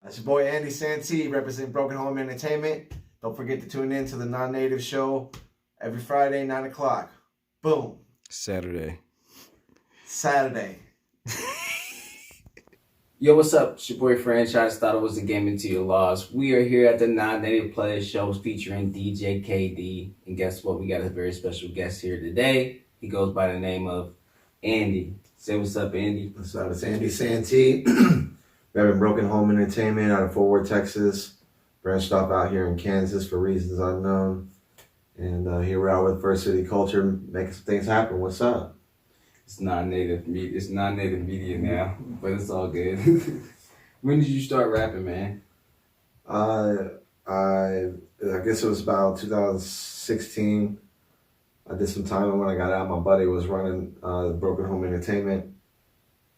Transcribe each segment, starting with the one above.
That's your boy Andy Santee, representing Broken Home Entertainment. Don't forget to tune in to the Non-Native Show every Friday, 9 o'clock. Boom. Saturday. Yo, what's up? It's your boy Franchise. Thought it was a game into your loss. We are here at the Non-Native Players Shows featuring DJ KD. And guess what? We got a very special guest here today. He goes by the name of Andy. Say what's up, Andy. What's up? It's Andy Santee. Repping Broken Home Entertainment out of Fort Worth, Texas. Branched off out here in Kansas for reasons unknown. And here we're out with First City Culture, making some things happen. What's up? It's non-native media. It's non-native media now, but it's all good. When did you start rapping, man? I guess it was about 2016. I did some time when I got out. My buddy was running Broken Home Entertainment,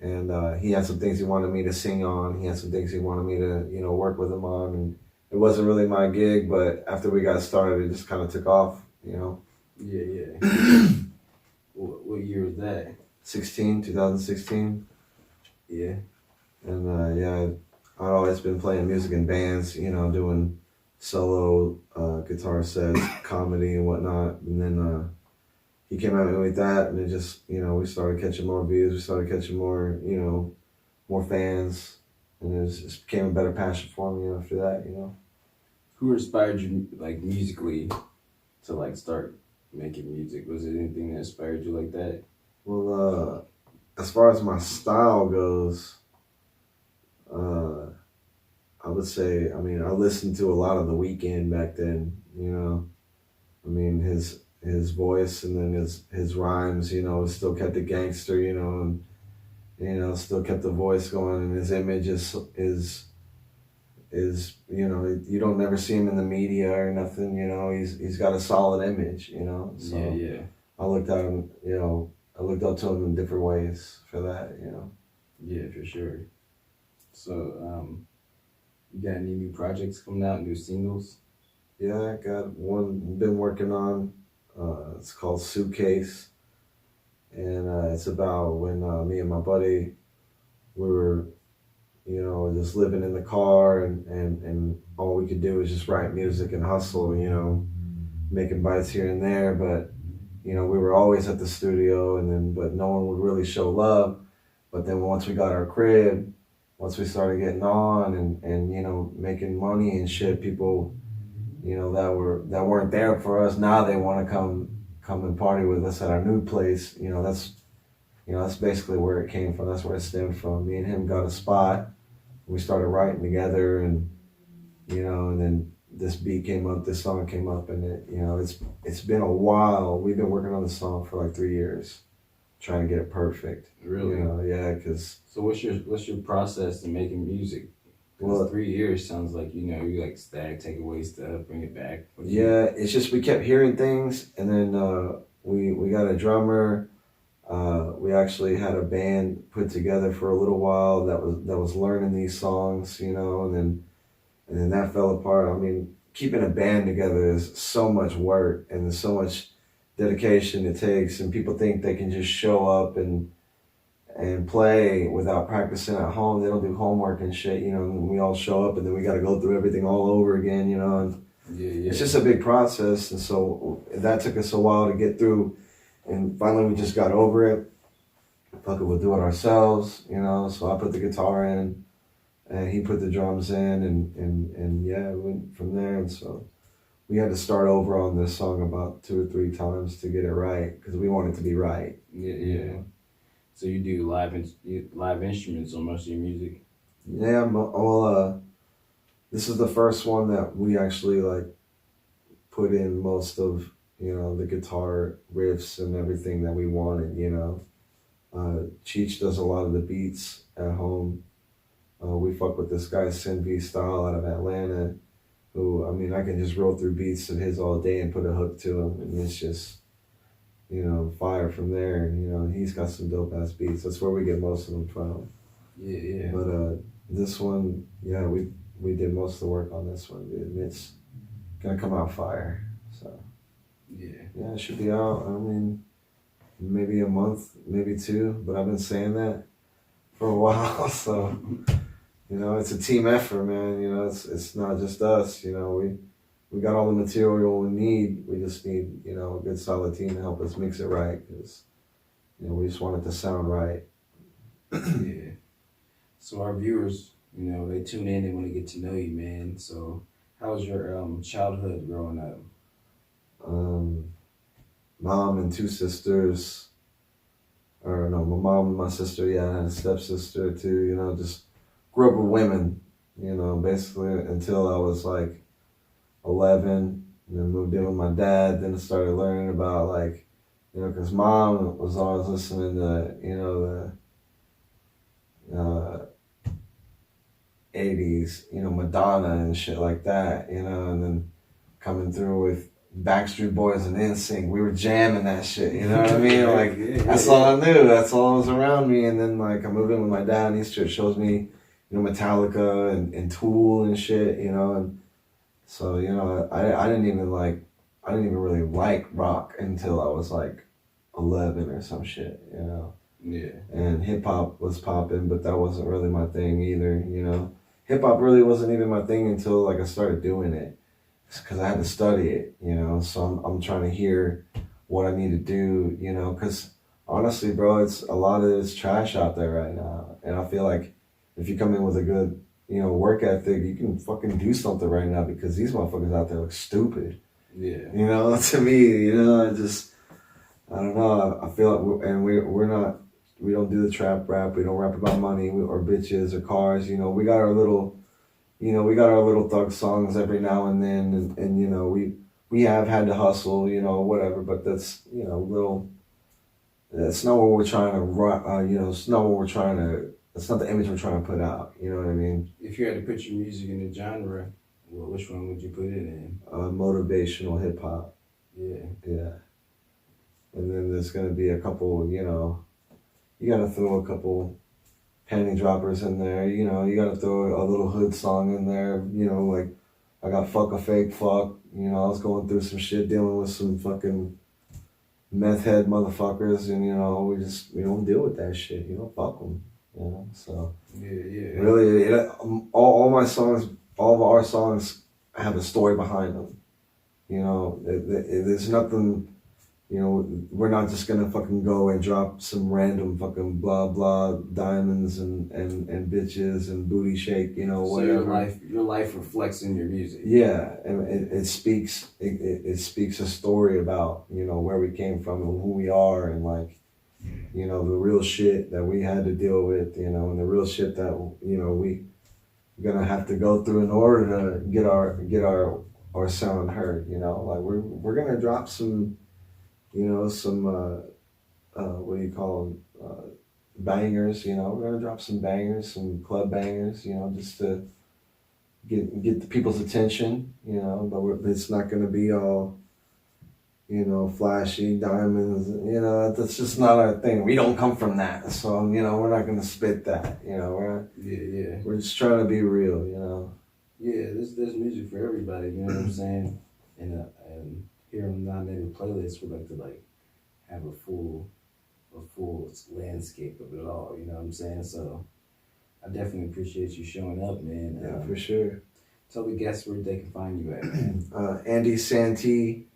and he had some things he wanted me to sing on. He had some things he wanted me to, work with him on. And it wasn't really my gig, but after we got started, it just kind of took off, Yeah. What year was that? 2016. Yeah. And I've always been playing music in bands, doing solo guitar sets, comedy and whatnot. And then he came at me with that, and it just, we started catching more views, we started catching more, more fans, and it just became a better passion for me after that, Who inspired you, musically, to start making music? Was it anything that inspired you like that? Well, as far as my style goes, I would say, I listened to a lot of The Weeknd back then, his voice, and then his rhymes, still kept it gangster, and, still kept the voice going, and his image is you don't never see him in the media or nothing, he's got a solid image, so Yeah. I looked at him, I looked up to him in different ways for that, Yeah, for sure. So, you got any new projects coming out, new singles? Yeah, I got one been working on. It's called Suitcase, and it's about when me and my buddy, we were, just living in the car, and all we could do was just write music and hustle, making bites here and there. But we were always at the studio, but no one would really show love. But then once we got our crib, once we started getting on and making money and shit, people, that weren't there for us, now they want to come and party with us at our new place. That's basically where it came from. That's where it stemmed from. Me and him got a spot. We started writing together, and then this beat came up, this song came up, and it's been a while. We've been working on the song for like 3 years, trying to get it perfect. Really? Yeah, because. So what's your process in making music? Well, 3 years sounds like, you like static, take away stuff, bring it back. Yeah, it's just we kept hearing things, and then we got a drummer. We actually had a band put together for a little while that was learning these songs, and then that fell apart. Keeping a band together is so much work, and there's so much dedication it takes, and people think they can just show up and play without practicing at home. They don't do homework and shit, and we all show up, and then we got to go through everything all over again, and yeah. It's just a big process. And so that took us a while to get through, and finally we just got over it. Fuck it, we'll do it ourselves, so I put the guitar in, and he put the drums in, and yeah, we went from there. And so we had to start over on this song about 2 or 3 times to get it right, because we want it to be right. Yeah. So you do live instruments on most of your music? Yeah, well, this is the first one that we actually put in most of, the guitar riffs and everything that we wanted, Cheech does a lot of the beats at home. We fuck with this guy, Sin V Style, out of Atlanta, who, I can just roll through beats of his all day and put a hook to them, and it's just, fire from there. He's got some dope ass beats. That's where we get most of them from. Yeah. But this one, yeah, we did most of the work on this one, dude. And it's gonna come out fire. So yeah, it should be out. Maybe a month, maybe 2. But I've been saying that for a while. So You know, it's a team effort, man. You know, it's not just us. You know, we got all the material we need. We just need, you know, a good solid team to help us mix it right. Because, you know, we just want it to sound right. Yeah. So our viewers, you know, they tune in, they want to get to know you, man. So how was your childhood growing up? Um, Mom and two sisters, or no, my mom and my sister. Yeah, I had a stepsister too. You know, just grew up with women. You know, basically until I was like 11, and then moved in with my dad. Then I started learning about like, you know, because mom was always listening to, you know, the 80s, you know, Madonna and shit like that, you know, and then coming through with Backstreet Boys and NSYNC. We were jamming that shit, you know what I mean? Like, that's all I knew. That's all that was around me. And then, like, I moved in with my dad, and he shows me, you know, Metallica and Tool and shit, you know, and so, you know, I didn't even like, I didn't even really like rock until I was like 11 or some shit, you know. Yeah. And hip hop was popping, but that wasn't really my thing either, you know. Hip hop really wasn't even my thing until like I started doing it, because I had to study it, you know. So I'm trying to hear what I need to do, you know, because honestly, bro, it's a lot of it's trash out there right now, and I feel like if you come in with a good, you know, work ethic, you can fucking do something right now, because these motherfuckers out there look stupid, Yeah. you know. To me, you know, I don't know. I feel like we're not. We don't do the trap rap. We don't rap about money or bitches or cars. You know, we got our little, you know, we got our little thug songs every now and then, and you know, we have had to hustle, you know, whatever. But that's, you know, little. That's not what we're trying to you know, it's not what we're trying to. That's not the image we're trying to put out. You know what I mean? If you had to put your music in a genre, well, which one would you put it in? Motivational hip hop. Yeah. Yeah. And then there's gonna be a couple, you know, you gotta throw a couple penny droppers in there, you know, you gotta throw a little hood song in there, you know, like I got fuck a fake fuck, you know, I was going through some shit dealing with some fucking meth head motherfuckers, and you know, we don't deal with that shit, you know, fuck them, you know, so Yeah. really, all my songs, all of our songs have a story behind them, you know, there's nothing. You know, we're not just gonna fucking go and drop some random fucking blah blah diamonds and bitches and booty shake, you know, So whatever. your life reflects in your music. Yeah, and it speaks it speaks a story about, you know, where we came from and who we are, and like, you know, the real shit that we had to deal with, you know, and the real shit that, you know, we gonna have to go through in order to get our sound heard, you know. Like we're gonna drop some, you know, some what do you call them, bangers, you know. We're gonna drop some bangers, some club bangers, you know, just to get the people's attention, you know. But it's not gonna be all, you know, flashy diamonds, you know. That's just not our thing. We don't come from that, so you know, we're not gonna spit that, you know. We're just trying to be real, you know. Yeah, there's music for everybody, you know what I'm saying? And here on the non-native playlist, we like to like have a full landscape of it all, you know what I'm saying? So I definitely appreciate you showing up, man. Yeah, for sure. Tell the guests where they can find you at, man. Andy Santee,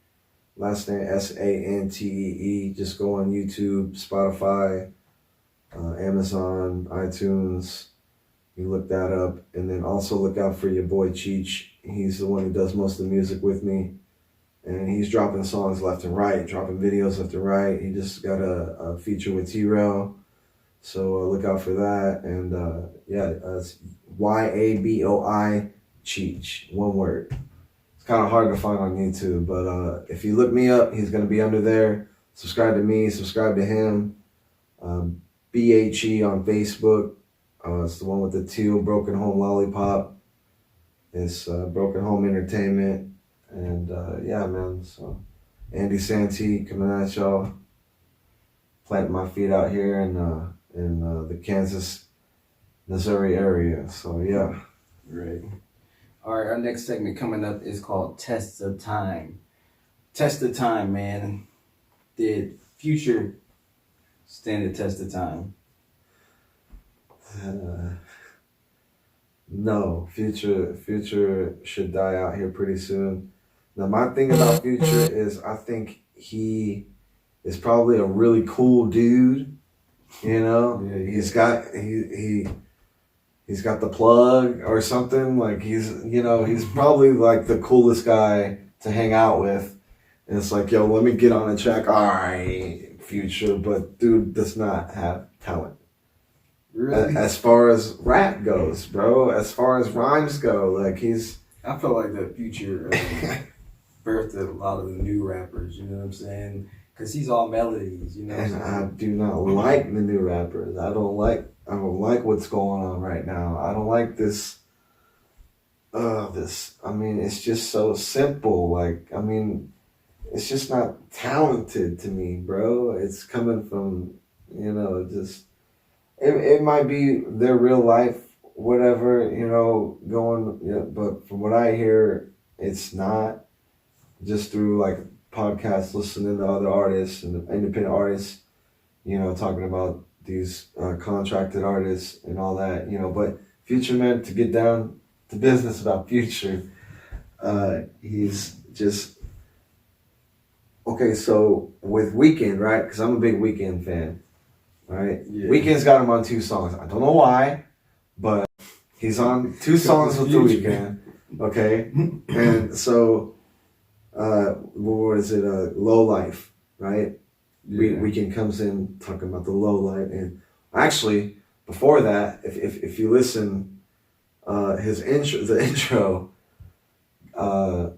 last name Santee. Just go on YouTube, Spotify, Amazon, iTunes. You look that up, and then also look out for your boy Cheech. He's the one who does most of the music with me, and he's dropping songs left and right, dropping videos left and right. He just got a feature with T-Rail, so look out for that. And it's YABOI Cheech, one word. It's kind of hard to find on YouTube, but if you look me up, he's gonna be under there. Subscribe to me, subscribe to him. BHE on Facebook. It's the one with the teal Broken Home Lollipop. It's Broken Home Entertainment. And yeah, man, so Andy Santee coming at y'all. Planting my feet out here in the Kansas, Missouri area. So yeah. Right. All right, our next segment coming up is called Test of Time. Test of Time, man. Did Future stand the test of time? No, Future should die out here pretty soon. Now my thing about Future is I think he is probably a really cool dude. You know, Yeah, he's got the plug or something. Like he's probably like the coolest guy to hang out with. And it's like, yo, let me get on a track. All right, Future, but dude does not have talent. Really? As far as rap goes, bro. As far as rhymes go, like he's. I feel like the Future birthed a lot of the new rappers. You know what I'm saying? Because he's all melodies. You know. And I do not like the new rappers. I don't like what's going on right now. I don't like this. I mean, it's just so simple. Like, I mean, it's just not talented to me, bro. It's coming from, just it might be their real life, whatever, going. But from what I hear, it's not. Just through like podcasts, listening to other artists and independent artists, talking about these contracted artists and all that, But Future, man, to get down to business about Future, he's just okay. So with Weeknd, right? Because I'm a big Weeknd fan, right? Yeah. Weeknd's got him on 2 songs. I don't know why, but he's on 2 songs with the Weeknd. Okay, and so. What is it? Low Life, right? Yeah. Weeknd comes in talking about the low life, and actually before that, if you listen, the intro, got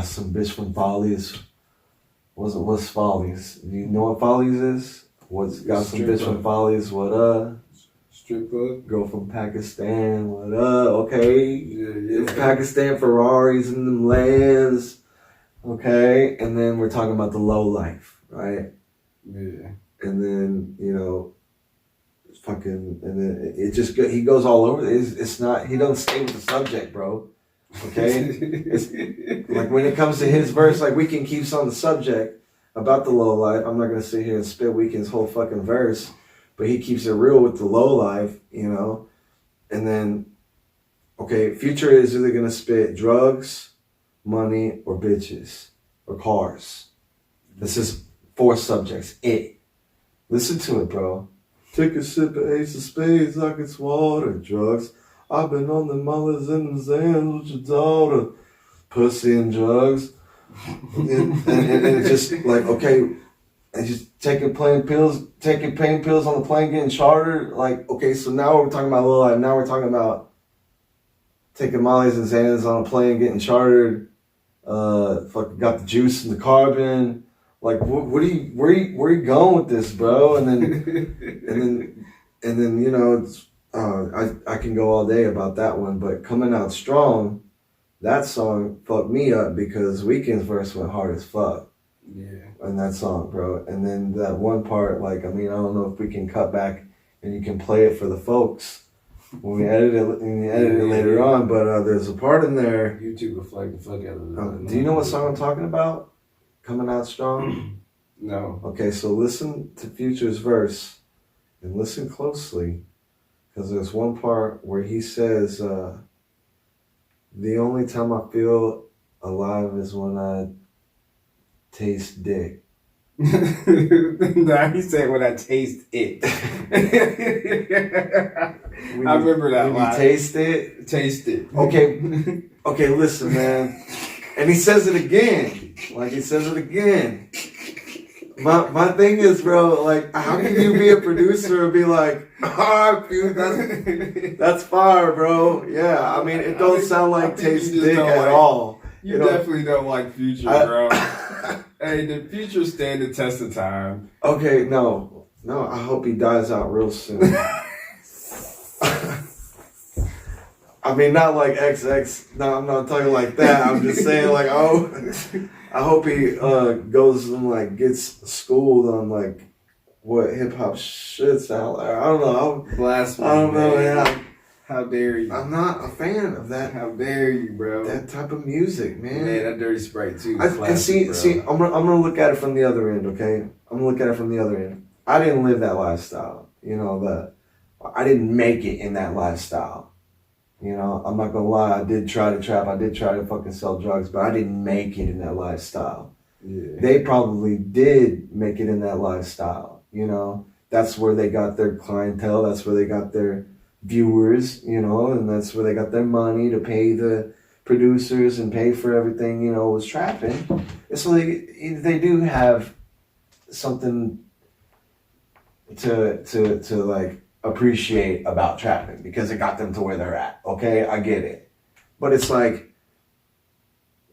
some bitch from Follies. What's Follies? Do you know what Follies is? What's got some bitch from Follies? What Strip club. Girl from Pakistan. What Okay. Yeah. It's Pakistan Ferraris in them lands. Okay. And then we're talking about the low life, right? Yeah. And then, and then it just, he goes all over. It's not, he doesn't stay with the subject, bro. Okay. It's like when it comes to his verse, like Weeknd keeps on the subject about the low life. I'm not going to sit here and spit Weeknd's whole fucking verse, but he keeps it real with the low life, And then, okay, Future is either going to spit drugs, money, or bitches, or cars. This is 4 subjects. Listen to it, bro. Take a sip of Ace of Spades like it's water. Drugs. I've been on the mullets and the Zans with your daughter. Pussy and drugs. and it's just like, okay, and just taking pain pills on the plane, getting chartered. Like, okay, so now we're talking about low life. Now we're talking about taking mollies and Xans on a plane, getting chartered. Fucking got the juice and the carbon. Like, where are you going with this, bro? And then it's, I can go all day about that one. But Coming Out Strong, that song fucked me up because Weeknd's verse went hard as fuck. Yeah. In that song, bro. And then that one part, like, I don't know if we can cut back and you can play it for the folks when we edit it later on. But there's a part in there. YouTube will flag the fuck out of it. Do you know what song I'm talking about? Coming Out Strong? No. Okay, so listen to Future's verse and listen closely, because there's one part where he says, the only time I feel alive is when I taste dick. Nah, he said when I taste it. I remember that when line. you taste it. Taste it. Okay, listen, man. And he says it again. Like, he says it again. My thing is, bro, like, how can you be a producer and be like, that's fire, bro. Yeah, I mean, it don't sound like taste dick at all. You definitely don't like Future, bro. Hey, the Future stand the test of time. Okay, no, I hope he dies out real soon. I mean, not like XX. No, I'm not talking like that. I'm just saying, like, I hope he goes and like gets schooled on like what hip hop should sound like. I don't know. Blasphemy. I don't know, man. How dare you? I'm not a fan of that. How dare you, bro? That type of music, man. Man, that Dirty Sprite too. And see, I'm gonna look at it from the other end, okay? I'm gonna look at it from the other end. I didn't live that lifestyle, that I didn't make it in that lifestyle. You know, I'm not gonna lie, I did try to trap, I did try to fucking sell drugs, but I didn't make it in that lifestyle. Yeah. They probably did make it in that lifestyle, you know. That's where they got their clientele, that's where they got their viewers, you know, and that's where they got their money to pay the producers and pay for everything, you know, was trapping. And so they do have something to like appreciate about trapping because it got them to where they're at. Okay, I get it. But it's like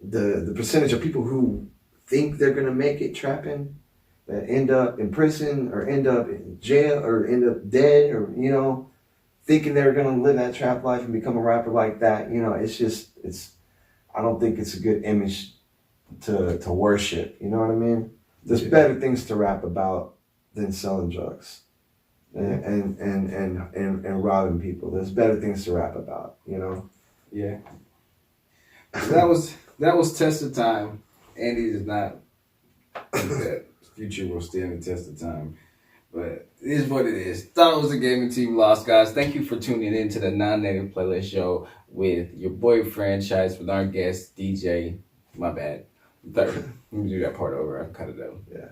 the percentage of people who think they're gonna make it trapping that end up in prison or end up in jail or end up dead or, you know, thinking they're gonna live that trap life and become a rapper like that, you know, it's I don't think it's a good image to worship, you know what I mean? There's better things to rap about than selling drugs and robbing people. There's better things to rap about, you know? Yeah. That was test of time. Andy does not think that Future will stand the test of time. But it is what it is. Thought it was a gaming team lost, guys. Thank you for tuning in to the Non-Native Playlist Show with your boy Franchise with our guest DJ. My bad. Let me do that part over. I cut it out. Yeah.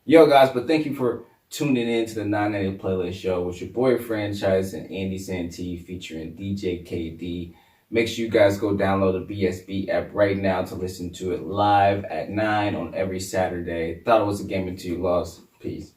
Yo, guys, but thank you for tuning in to the Non-Native Playlist Show with your boy Franchise and Andy Santee featuring DJ KD. Make sure you guys go download the BSB app right now to listen to it live at 9 on every Saturday. Thought it was a game until you lost. Peace.